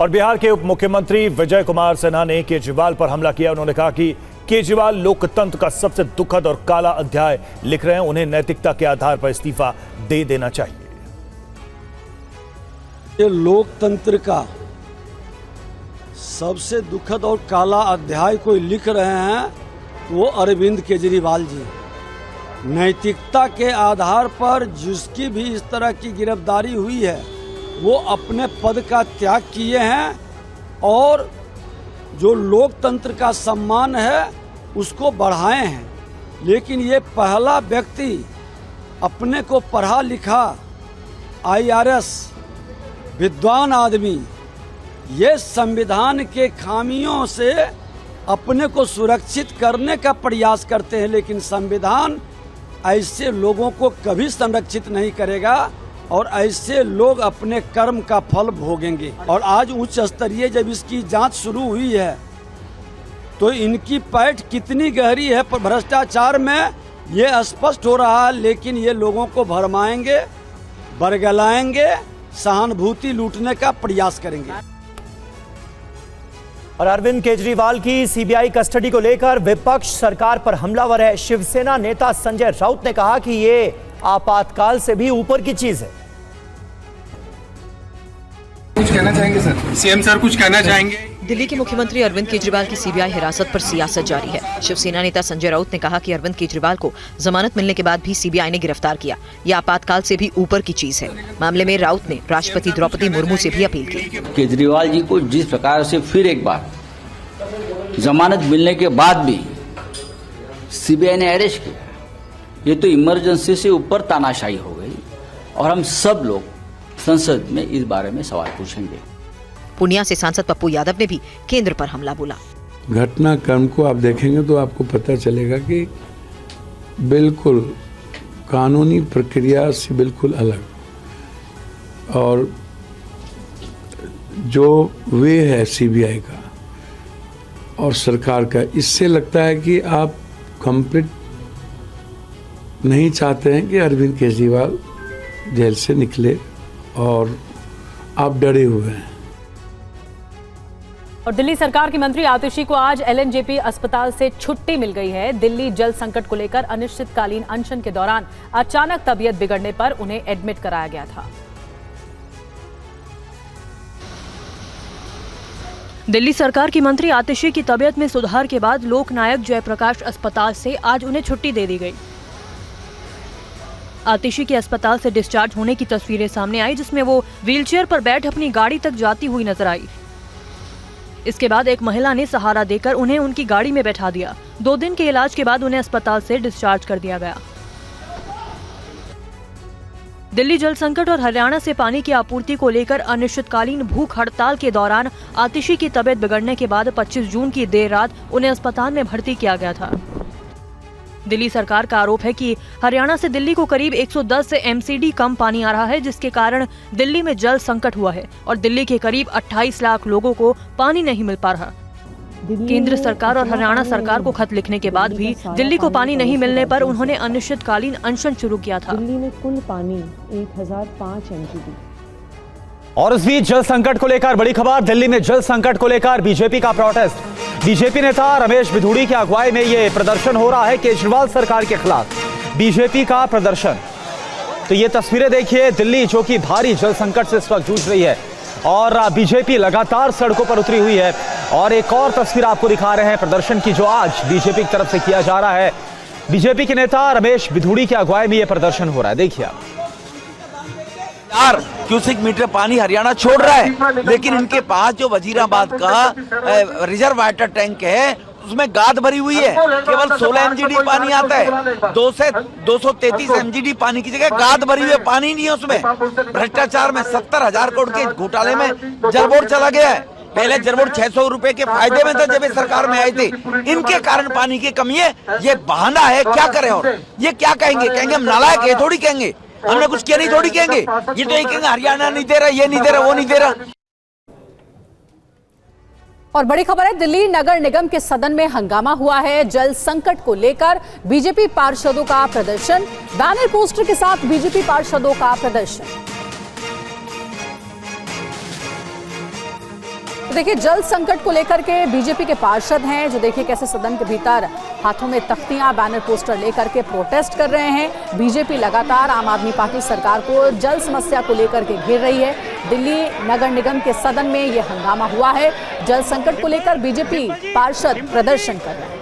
और बिहार के उप मुख्यमंत्री विजय कुमार सिन्हा ने केजरीवाल पर हमला किया। उन्होंने कहा कि केजरीवाल लोकतंत्र का सबसे दुखद और काला अध्याय लिख रहे हैं, उन्हें नैतिकता के आधार पर इस्तीफा दे देना चाहिए। ये लोकतंत्र का सबसे दुखद और काला अध्याय कोई लिख रहे हैं वो अरविंद केजरीवाल जी। नैतिकता के आधार पर जिसकी भी इस तरह की गिरफ्तारी हुई है वो अपने पद का त्याग किए हैं और जो लोकतंत्र का सम्मान है उसको बढ़ाए हैं। लेकिन ये पहला व्यक्ति अपने को पढ़ा लिखा IRS विद्वान आदमी ये संविधान के खामियों से अपने को सुरक्षित करने का प्रयास करते हैं, लेकिन संविधान ऐसे लोगों को कभी संरक्षित नहीं करेगा और ऐसे लोग अपने कर्म का फल भोगेंगे। और आज उच्च स्तरीय जब इसकी जांच शुरू हुई है तो इनकी पैठ कितनी गहरी है भ्रष्टाचार में ये स्पष्ट हो रहा है। लेकिन ये लोगों को भरमाएंगे, बरगलाएंगे, सहानुभूति लूटने का प्रयास करेंगे। और अरविंद केजरीवाल की CBI कस्टडी को लेकर विपक्ष सरकार पर हमलावर है। शिवसेना नेता संजय राउत ने कहा कि ये आपातकाल से भी ऊपर की चीज है। कुछ कहना चाहेंगे सर? CM सर कुछ कहना चाहेंगे? दिल्ली के मुख्यमंत्री अरविंद केजरीवाल की CBI हिरासत पर सियासत जारी है। शिवसेना नेता संजय राउत ने कहा कि अरविंद केजरीवाल को जमानत मिलने के बाद भी CBI ने गिरफ्तार किया, यह आपातकाल से भी ऊपर की चीज है। मामले में राउत ने राष्ट्रपति द्रौपदी मुर्मू से भी अपील की। केजरीवाल जी को जिस प्रकार से फिर एक बार जमानत मिलने के बाद भी CBI ने अरेस्ट किया, ये तो इमरजेंसी से ऊपर तानाशाही हो गई और हम सब लोग संसद में इस बारे में सवाल पूछेंगे। पूर्णिया से सांसद पप्पू यादव ने भी केंद्र पर हमला बोला। घटनाक्रम को आप देखेंगे तो आपको पता चलेगा कि बिल्कुल कानूनी प्रक्रिया से बिल्कुल अलग और जो वे है CBI का और सरकार का, इससे लगता है कि आप कंप्लीट नहीं चाहते हैं कि अरविंद केजरीवाल जेल से निकले और आप डरे हुए हैं। और दिल्ली सरकार की मंत्री आतिशी को आज LNJP अस्पताल से छुट्टी मिल गई है। दिल्ली जल संकट को लेकर अनिश्चितकालीन अनशन के दौरान अचानक तबीयत बिगड़ने पर उन्हें एडमिट कराया गया था। दिल्ली सरकार की मंत्री आतिशी की तबीयत में सुधार के बाद लोकनायक जयप्रकाश अस्पताल से आज उन्हें छुट्टी दे दी गई। आतिशी के अस्पताल से डिस्चार्ज होने की तस्वीरें सामने आई, जिसमें वो व्हीलचेयर पर बैठ अपनी गाड़ी तक जाती हुई नजर आई। इसके बाद एक महिला ने सहारा देकर उन्हें उनकी गाड़ी में बैठा दिया। 2 दिन के इलाज के बाद उन्हें अस्पताल से डिस्चार्ज कर दिया गया। दिल्ली जल संकट और हरियाणा से पानी की आपूर्ति को लेकर अनिश्चितकालीन भूख हड़ताल के दौरान आतिशी की तबीयत बिगड़ने के बाद 25 जून की देर रात उन्हें अस्पताल में भर्ती किया गया था। दिल्ली सरकार का आरोप है कि हरियाणा से दिल्ली को करीब 110 MCD कम पानी आ रहा है, जिसके कारण दिल्ली में जल संकट हुआ है और दिल्ली के करीब 28 लाख लोगों को पानी नहीं मिल पा रहा। केंद्र सरकार और हरियाणा सरकार को खत लिखने के बाद भी दिल्ली को पानी नहीं मिलने पर उन्होंने अनिश्चितकालीन अनशन शुरू किया था। दिल्ली में कुल पानी 1005 MCD। और इस बीच जल संकट को लेकर बड़ी खबर। दिल्ली में जल संकट को लेकर बीजेपी का प्रोटेस्ट। बीजेपी नेता रमेश बिधूड़ी की अगुवाई में ये प्रदर्शन हो रहा है केजरीवाल सरकार के खिलाफ। बीजेपी का प्रदर्शन, तो ये तस्वीरें देखिए, दिल्ली जो कि भारी जल संकट से इस वक्त जूझ रही है और बीजेपी लगातार सड़कों पर उतरी हुई है। और एक और तस्वीर आपको दिखा रहे हैं प्रदर्शन की, जो आज बीजेपी की तरफ से किया जा रहा है। बीजेपी के नेता रमेश बिधूड़ी की अगुवाई में यह प्रदर्शन हो रहा है। देखिए 4 क्यूसिक मीटर पानी हरियाणा छोड़ रहा है, लेकिन इनके पास जो वजीराबाद का रिजर्व वाटर टैंक है उसमें गाद भरी हुई है। केवल 16 MGD पानी आता है। 233 MGD पानी की जगह गाद भरी हुई है, पानी नहीं है उसमें। भ्रष्टाचार में 70,000 करोड़ के घोटाले में जल बोर्ड चला गया है। पहले जल बोर्ड 600 रुपए के फायदे में था जब ये सरकार में आए थे। इनके कारण पानी की कमी है, ये बहाना है। क्या करें? और ये क्या कहेंगे? कहेंगे हम नालायक है, थोड़ी कहेंगे हमने कुछ किया नहीं, थोड़ी कहेंगे। ये तो कहेंगे हरियाणा नहीं दे रहा, ये नहीं दे रहा, वो नहीं दे रहा। और बड़ी खबर है, दिल्ली नगर निगम के सदन में हंगामा हुआ है। जल संकट को लेकर बीजेपी पार्षदों का प्रदर्शन, बैनर पोस्टर के साथ बीजेपी पार्षदों का प्रदर्शन। तो देखिए जल संकट को लेकर के बीजेपी के पार्षद हैं जो देखिए कैसे सदन के भीतर हाथों में तख्तियां बैनर पोस्टर लेकर के प्रोटेस्ट कर रहे हैं। बीजेपी लगातार आम आदमी पार्टी सरकार को जल समस्या को लेकर के घेर रही है। दिल्ली नगर निगम के सदन में यह हंगामा हुआ है। जल संकट को लेकर बीजेपी पार्षद प्रदर्शन कर रहे हैं।